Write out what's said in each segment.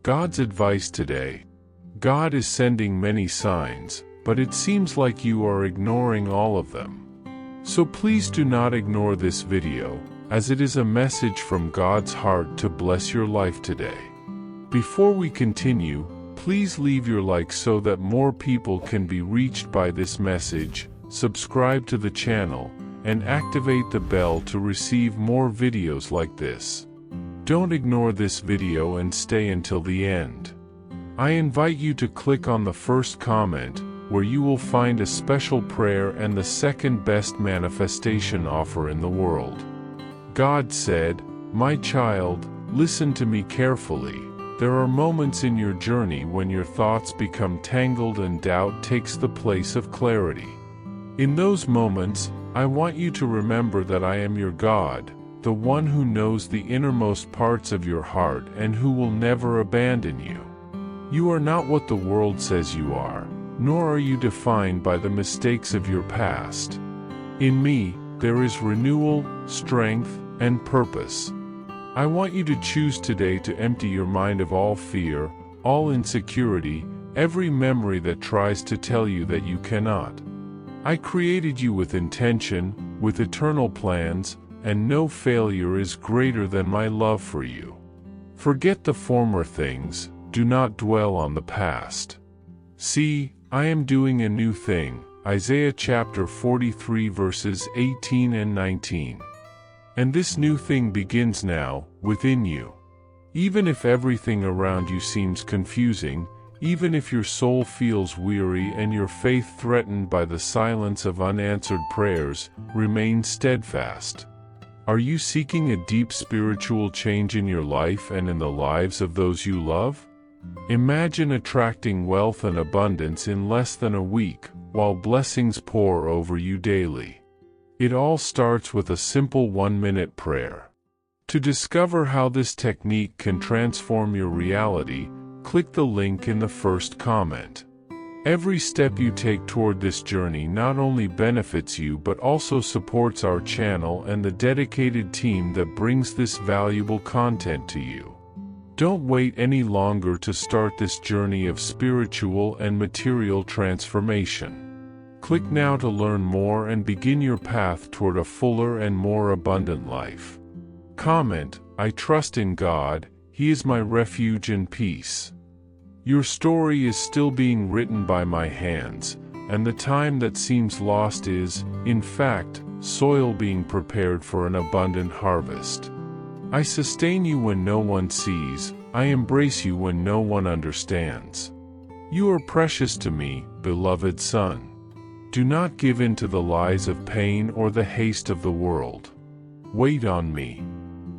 God's advice today. God is sending many signs, but it seems like you are ignoring all of them. So please do not ignore this video, as it is a message from God's heart to bless your life today. Before we continue, please leave your like so that more people can be reached by this message, subscribe to the channel, and activate the bell to receive more videos like this. Don't ignore this video and stay until the end. I invite you to click on the first comment, where you will find a special prayer and the second best manifestation offer in the world. God said, "My child, listen to me carefully. There are moments in your journey when your thoughts become tangled and doubt takes the place of clarity. In those moments, I want you to remember that I am your God, the one who knows the innermost parts of your heart and who will never abandon you. You are not what the world says you are, nor are you defined by the mistakes of your past. In me, there is renewal, strength, and purpose. I want you to choose today to empty your mind of all fear, all insecurity, every memory that tries to tell you that you cannot. I created you with intention, with eternal plans, and no failure is greater than my love for you. Forget the former things, do not dwell on the past. See, I am doing a new thing." Isaiah chapter 43 verses 18 and 19. And this new thing begins now, within you. Even if everything around you seems confusing, even if your soul feels weary and your faith threatened by the silence of unanswered prayers, remain steadfast. Are you seeking a deep spiritual change in your life and in the lives of those you love? Imagine attracting wealth and abundance in less than a week, while blessings pour over you daily. It all starts with a simple 1-minute prayer. To discover how this technique can transform your reality, click the link in the first comment. Every step you take toward this journey not only benefits you but also supports our channel and the dedicated team that brings this valuable content to you. Don't wait any longer to start this journey of spiritual and material transformation. Click now to learn more and begin your path toward a fuller and more abundant life. Comment, "I trust in God, He is my refuge and peace." Your story is still being written by my hands, and the time that seems lost is, in fact, soil being prepared for an abundant harvest. I sustain you when no one sees, I embrace you when no one understands. You are precious to me, beloved son. Do not give in to the lies of pain or the haste of the world. Wait on me.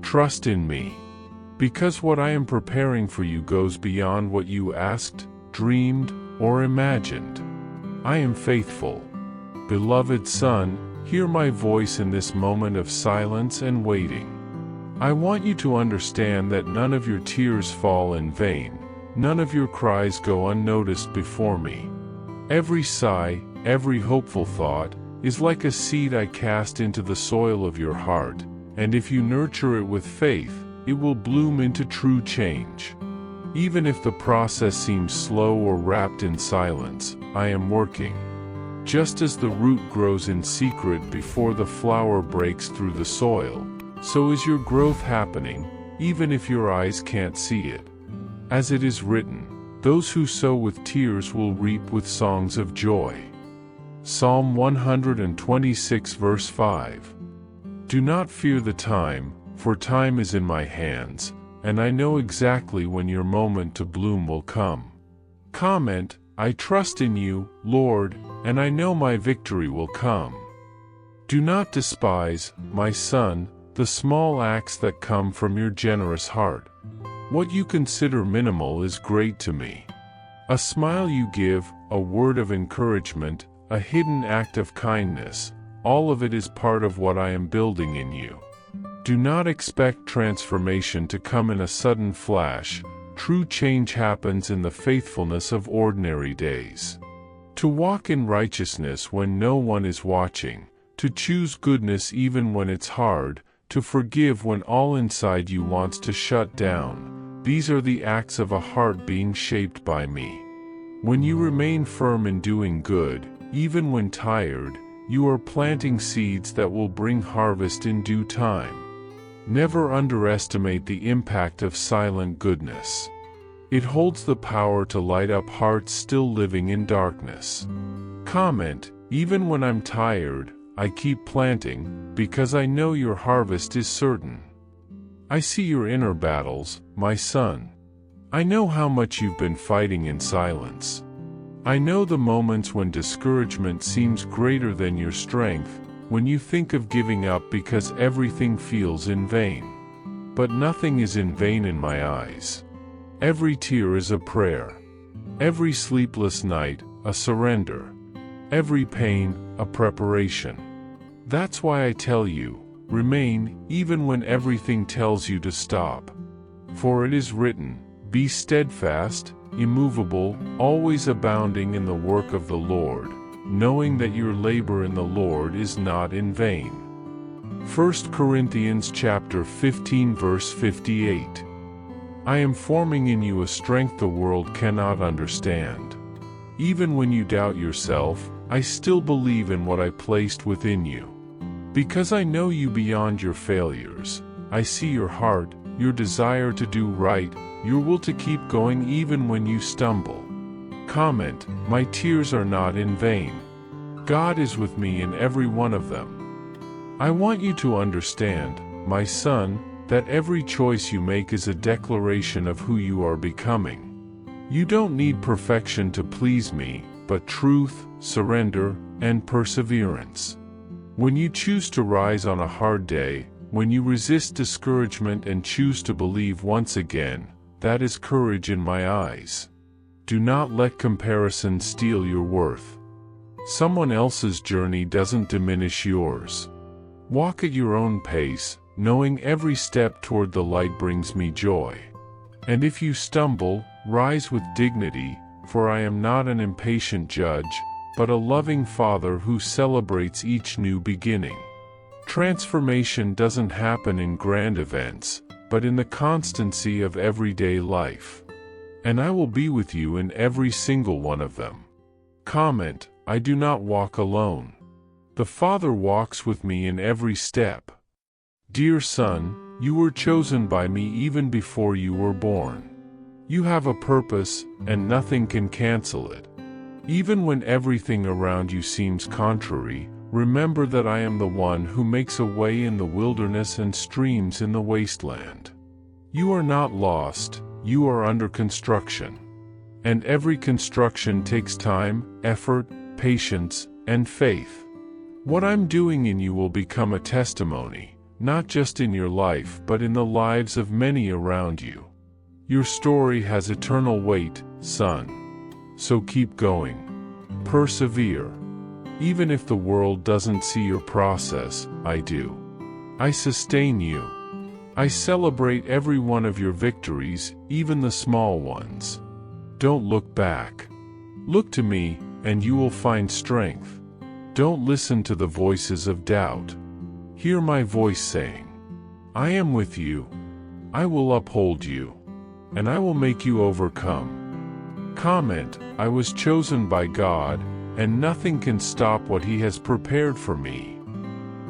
Trust in me. Because what I am preparing for you goes beyond what you asked, dreamed, or imagined. I am faithful. Beloved son, hear my voice in this moment of silence and waiting. I want you to understand that none of your tears fall in vain, none of your cries go unnoticed before me. Every sigh, every hopeful thought, is like a seed I cast into the soil of your heart, and if you nurture it with faith, it will bloom into true change. Even if the process seems slow or wrapped in silence, I am working. Just as the root grows in secret before the flower breaks through the soil, so is your growth happening, even if your eyes can't see it. As it is written, those who sow with tears will reap with songs of joy. Psalm 126 verse 5. Do not fear the time, for time is in my hands, and I know exactly when your moment to bloom will come. Comment, I trust in you, Lord, and I know my victory will come. Do not despise, my son, the small acts that come from your generous heart. What you consider minimal is great to me. A smile you give, a word of encouragement, a hidden act of kindness, all of it is part of what I am building in you. Do not expect transformation to come in a sudden flash. True change happens in the faithfulness of ordinary days. To walk in righteousness when no one is watching, to choose goodness even when it's hard, to forgive when all inside you wants to shut down, These are the acts of a heart being shaped by me. When you remain firm in doing good, even when tired, you are planting seeds that will bring harvest in due time. Never underestimate the impact of silent goodness. It holds the power to light up hearts still living in darkness. Comment, even when I'm tired, I keep planting, because I know your harvest is certain. I see your inner battles, my son. I know how much you've been fighting in silence. I know the moments when discouragement seems greater than your strength, when you think of giving up because everything feels in vain. But nothing is in vain in my eyes. Every tear is a prayer. Every sleepless night, a surrender. Every pain, a preparation. That's why I tell you, remain, even when everything tells you to stop. For it is written, be steadfast, immovable, always abounding in the work of the Lord, knowing that your labor in the Lord is not in vain. 1 Corinthians chapter 15 verse 58. I am forming in you a strength the world cannot understand. Even when you doubt yourself, I still believe in what I placed within you. Because I know you beyond your failures, I see your heart, your desire to do right, your will to keep going even when you stumble. Comment, my tears are not in vain. God is with me in every one of them. I want you to understand, my son, that every choice you make is a declaration of who you are becoming. You don't need perfection to please me, but truth, surrender, and perseverance. When you choose to rise on a hard day, when you resist discouragement and choose to believe once again, that is courage in my eyes. Do not let comparison steal your worth. Someone else's journey doesn't diminish yours. Walk at your own pace, knowing every step toward the light brings me joy. And if you stumble, rise with dignity, for I am not an impatient judge, but a loving Father who celebrates each new beginning. Transformation doesn't happen in grand events, but in the constancy of everyday life. And I will be with you in every single one of them. Comment, I do not walk alone. The Father walks with me in every step. Dear son, you were chosen by me even before you were born. You have a purpose, and nothing can cancel it. Even when everything around you seems contrary, remember that I am the one who makes a way in the wilderness and streams in the wasteland. You are not lost, you are under construction. And every construction takes time, effort, patience, and faith. What I'm doing in you will become a testimony, not just in your life but in the lives of many around you. Your story has eternal weight, son. So keep going. Persevere. Even if the world doesn't see your process, I do. I sustain you. I celebrate every one of your victories, even the small ones. Don't look back. Look to me, and you will find strength. Don't listen to the voices of doubt. Hear my voice saying, I am with you. I will uphold you. And I will make you overcome. Comment, I was chosen by God, and nothing can stop what He has prepared for me.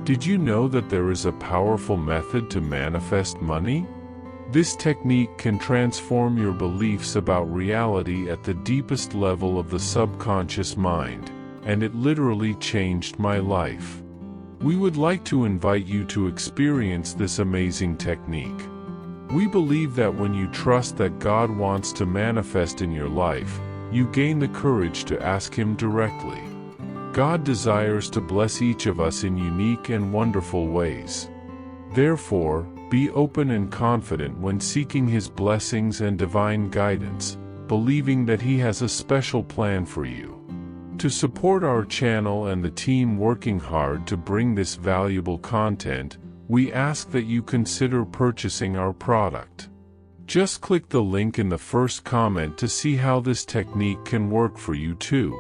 Did you know that there is a powerful method to manifest money? This technique can transform your beliefs about reality at the deepest level of the subconscious mind, and it literally changed my life. We would like to invite you to experience this amazing technique. We believe that when you trust that God wants to manifest in your life, you gain the courage to ask Him directly. God desires to bless each of us in unique and wonderful ways. Therefore, be open and confident when seeking His blessings and divine guidance, believing that He has a special plan for you. To support our channel and the team working hard to bring this valuable content, we ask that you consider purchasing our product. Just click the link in the first comment to see how this technique can work for you too.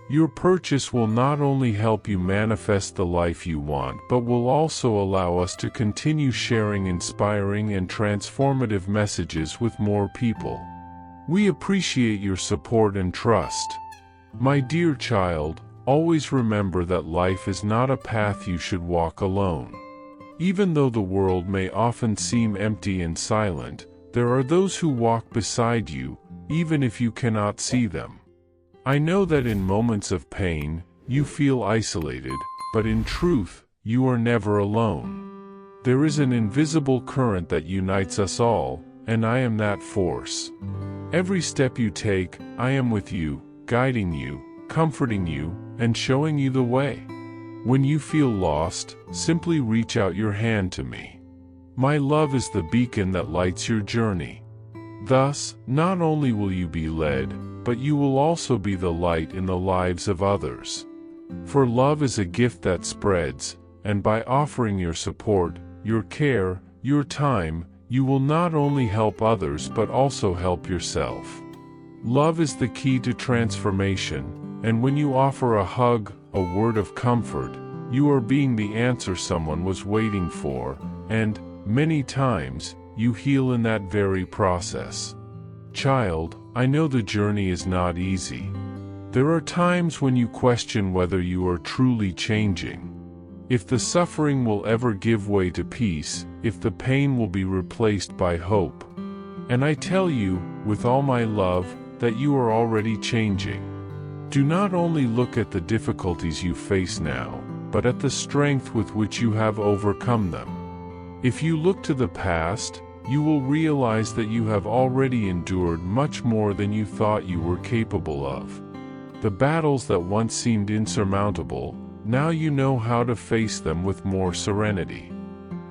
Your purchase will not only help you manifest the life you want, but will also allow us to continue sharing inspiring and transformative messages with more people. We appreciate your support and trust. My dear child, always remember that life is not a path you should walk alone. Even though the world may often seem empty and silent, there are those who walk beside you, even if you cannot see them. I know that in moments of pain, you feel isolated, but in truth, you are never alone. There is an invisible current that unites us all, and I am that force. Every step you take, I am with you, guiding you, comforting you, and showing you the way. When you feel lost, simply reach out your hand to me. My love is the beacon that lights your journey. Thus, not only will you be led, but you will also be the light in the lives of others. For love is a gift that spreads, and by offering your support, your care, your time, you will not only help others but also help yourself. Love is the key to transformation, and when you offer a hug, a word of comfort, you are being the answer someone was waiting for, and, many times, you heal in that very process. Child, I know the journey is not easy. There are times when you question whether you are truly changing. If the suffering will ever give way to peace, if the pain will be replaced by hope. And I tell you, with all my love, that you are already changing. Do not only look at the difficulties you face now, but at the strength with which you have overcome them. If you look to the past, you will realize that you have already endured much more than you thought you were capable of. The battles that once seemed insurmountable, now you know how to face them with more serenity.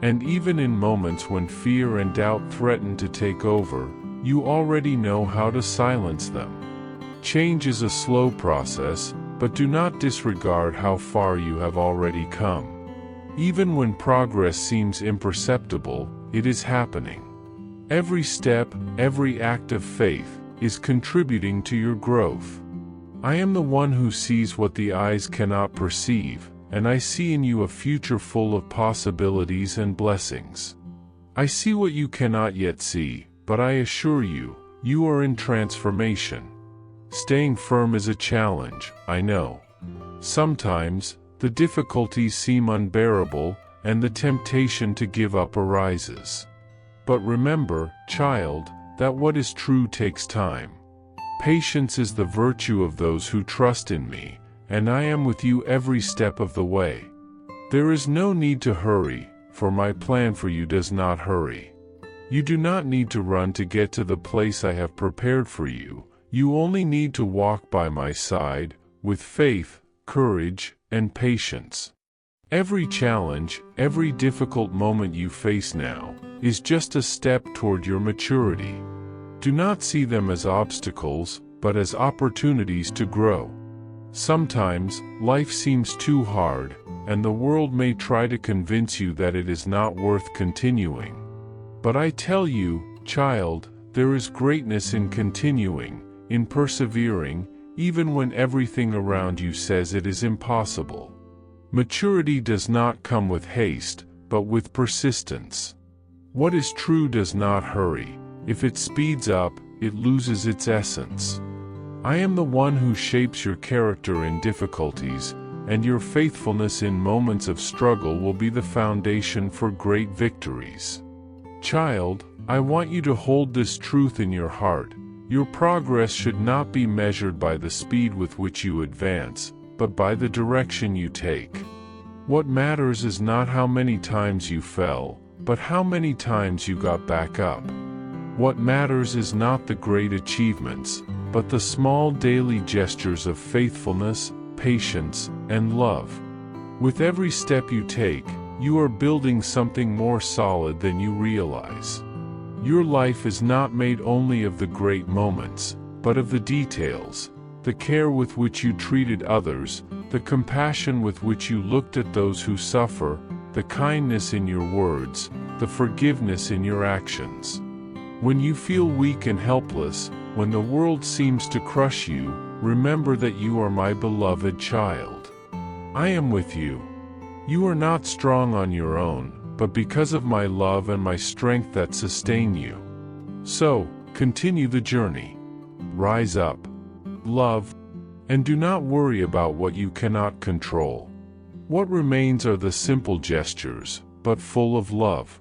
And even in moments when fear and doubt threaten to take over, you already know how to silence them. Change is a slow process, but do not disregard how far you have already come. Even when progress seems imperceptible, it is happening. Every step, every act of faith, is contributing to your growth. I am the one who sees what the eyes cannot perceive, and I see in you a future full of possibilities and blessings. I see what you cannot yet see, but I assure you, you are in transformation. Staying firm is a challenge, I know. Sometimes, the difficulties seem unbearable, and the temptation to give up arises. But remember, child, that what is true takes time. Patience is the virtue of those who trust in me, and I am with you every step of the way. There is no need to hurry, for my plan for you does not hurry. You do not need to run to get to the place I have prepared for you. You only need to walk by my side, with faith, courage, and patience. Every challenge, every difficult moment you face now, is just a step toward your maturity. Do not see them as obstacles, but as opportunities to grow. Sometimes, life seems too hard, and the world may try to convince you that it is not worth continuing. But I tell you, child, there is greatness in continuing, in persevering, even when everything around you says it is impossible. Maturity does not come with haste, but with persistence. What is true does not hurry. If it speeds up, it loses its essence. I am the one who shapes your character in difficulties, and your faithfulness in moments of struggle will be the foundation for great victories. Child, I want you to hold this truth in your heart. Your progress should not be measured by the speed with which you advance, but by the direction you take. What matters is not how many times you fell, but how many times you got back up. What matters is not the great achievements, but the small daily gestures of faithfulness, patience, and love. With every step you take, you are building something more solid than you realize. Your life is not made only of the great moments, but of the details, the care with which you treated others, the compassion with which you looked at those who suffer, the kindness in your words, the forgiveness in your actions. When you feel weak and helpless, when the world seems to crush you, remember that you are my beloved child. I am with you. You are not strong on your own, but because of my love and my strength that sustain you. So, continue the journey. Rise up. Love. And do not worry about what you cannot control. What remains are the simple gestures, but full of love.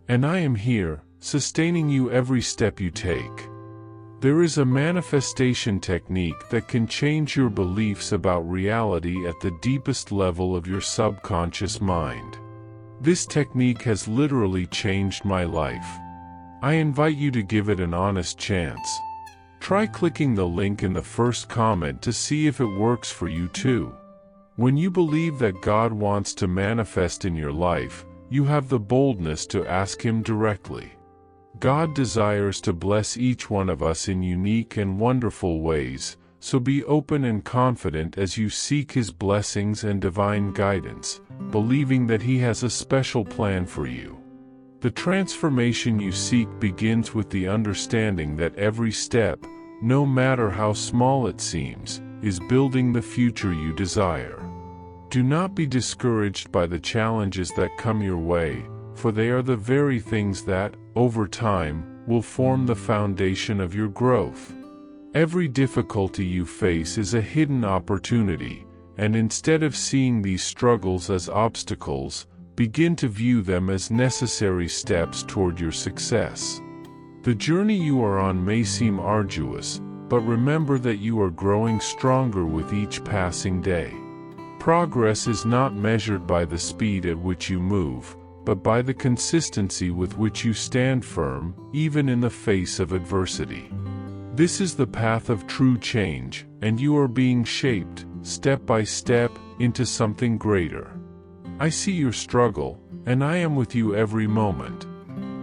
And I am here, sustaining you every step you take. There is a manifestation technique that can change your beliefs about reality at the deepest level of your subconscious mind. This technique has literally changed my life. I invite you to give it an honest chance. Try clicking the link in the first comment to see if it works for you too. When you believe that God wants to manifest in your life, you have the boldness to ask Him directly. God desires to bless each one of us in unique and wonderful ways, so be open and confident as you seek His blessings and divine guidance, believing that He has a special plan for you. The transformation you seek begins with the understanding that every step, no matter how small it seems, is building the future you desire. Do not be discouraged by the challenges that come your way, for they are the very things that, over time, will form the foundation of your growth. Every difficulty you face is a hidden opportunity, and instead of seeing these struggles as obstacles, begin to view them as necessary steps toward your success. The journey you are on may seem arduous, but remember that you are growing stronger with each passing day. Progress is not measured by the speed at which you move, but by the consistency with which you stand firm, even in the face of adversity. This is the path of true change, and you are being shaped, step by step, into something greater. I see your struggle, and I am with you every moment.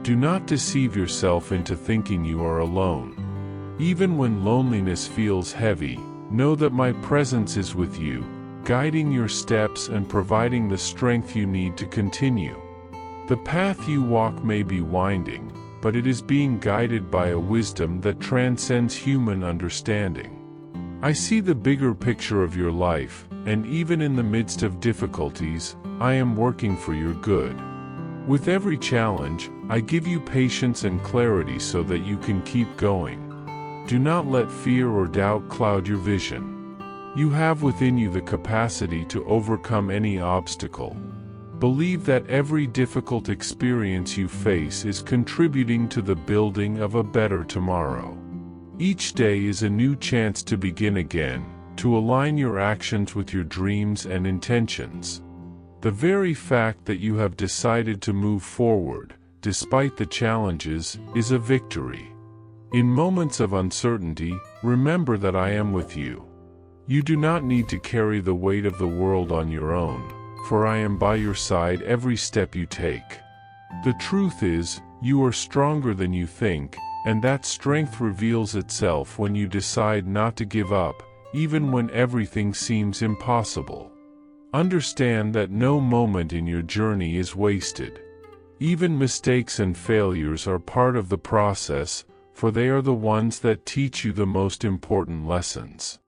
Do not deceive yourself into thinking you are alone. Even when loneliness feels heavy, know that my presence is with you, guiding your steps and providing the strength you need to continue. The path you walk may be winding, but it is being guided by a wisdom that transcends human understanding. I see the bigger picture of your life, and even in the midst of difficulties, I am working for your good. With every challenge, I give you patience and clarity so that you can keep going. Do not let fear or doubt cloud your vision. You have within you the capacity to overcome any obstacle. Believe that every difficult experience you face is contributing to the building of a better tomorrow. Each day is a new chance to begin again, to align your actions with your dreams and intentions. The very fact that you have decided to move forward, despite the challenges, is a victory. In moments of uncertainty, remember that I am with you. You do not need to carry the weight of the world on your own, for I am by your side every step you take. The truth is, you are stronger than you think, and that strength reveals itself when you decide not to give up, even when everything seems impossible. Understand that no moment in your journey is wasted. Even mistakes and failures are part of the process, for they are the ones that teach you the most important lessons.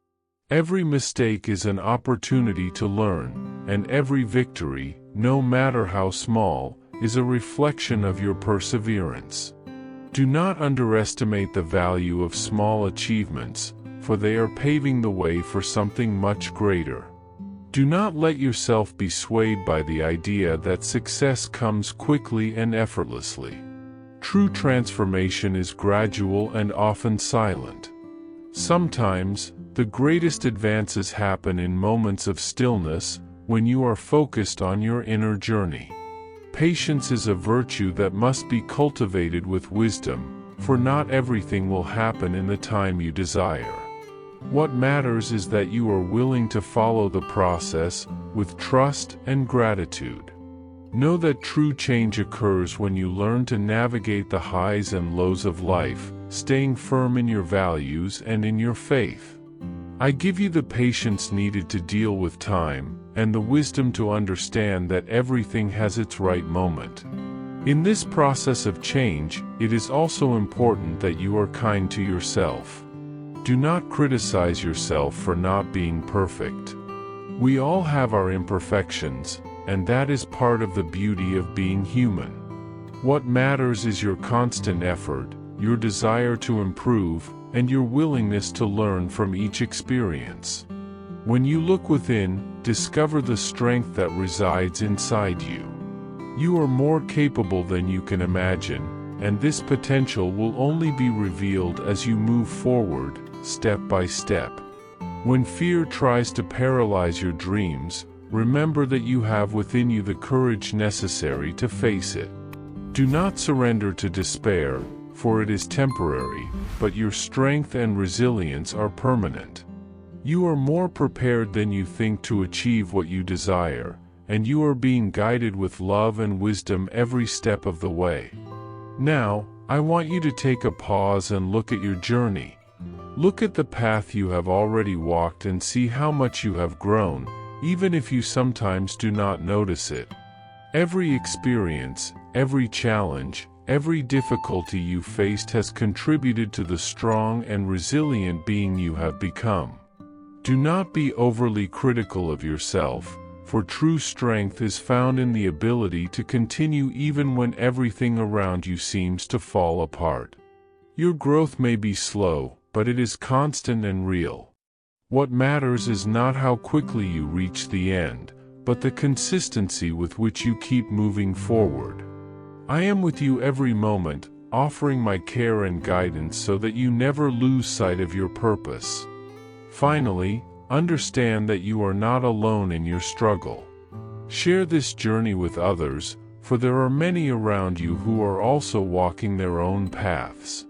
Every mistake is an opportunity to learn, and every victory, no matter how small, is a reflection of your perseverance. Do not underestimate the value of small achievements, for they are paving the way for something much greater. Do not let yourself be swayed by the idea that success comes quickly and effortlessly. True transformation is gradual and often silent. Sometimes, the greatest advances happen in moments of stillness, when you are focused on your inner journey. Patience is a virtue that must be cultivated with wisdom, for not everything will happen in the time you desire. What matters is that you are willing to follow the process with trust and gratitude. Know that true change occurs when you learn to navigate the highs and lows of life, staying firm in your values and in your faith. I give you the patience needed to deal with time, and the wisdom to understand that everything has its right moment. In this process of change, it is also important that you are kind to yourself. Do not criticize yourself for not being perfect. We all have our imperfections, and that is part of the beauty of being human. What matters is your constant effort, your desire to improve, and your willingness to learn from each experience. When you look within, discover the strength that resides inside you. You are more capable than you can imagine, and this potential will only be revealed as you move forward, step by step. When fear tries to paralyze your dreams, remember that you have within you the courage necessary to face it. Do not surrender to despair, for it is temporary, but your strength and resilience are permanent. You are more prepared than you think to achieve what you desire, and you are being guided with love and wisdom every step of the way. Now, I want you to take a pause and look at your journey. Look at the path you have already walked and see how much you have grown, even if you sometimes do not notice it. Every experience, every challenge, every difficulty you faced has contributed to the strong and resilient being you have become. Do not be overly critical of yourself, for true strength is found in the ability to continue even when everything around you seems to fall apart. Your growth may be slow, but it is constant and real. What matters is not how quickly you reach the end, but the consistency with which you keep moving forward. I am with you every moment, offering my care and guidance so that you never lose sight of your purpose. Finally, understand that you are not alone in your struggle. Share this journey with others, for there are many around you who are also walking their own paths.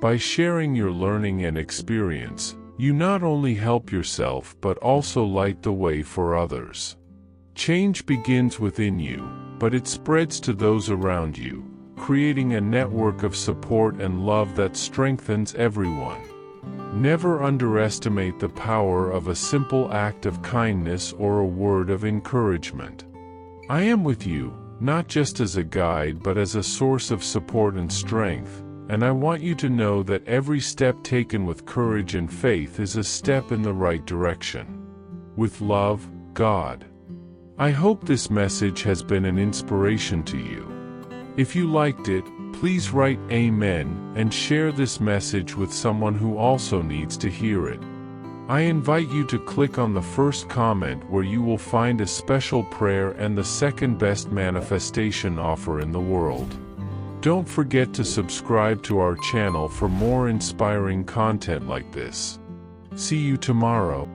By sharing your learning and experience, you not only help yourself but also light the way for others. Change begins within you, but it spreads to those around you, creating a network of support and love that strengthens everyone. Never underestimate the power of a simple act of kindness or a word of encouragement. I am with you, not just as a guide but as a source of support and strength, and I want you to know that every step taken with courage and faith is a step in the right direction. With love, God. I hope this message has been an inspiration to you. If you liked it, please write Amen and share this message with someone who also needs to hear it. I invite you to click on the first comment where you will find a special prayer and the second best manifestation offer in the world. Don't forget to subscribe to our channel for more inspiring content like this. See you tomorrow.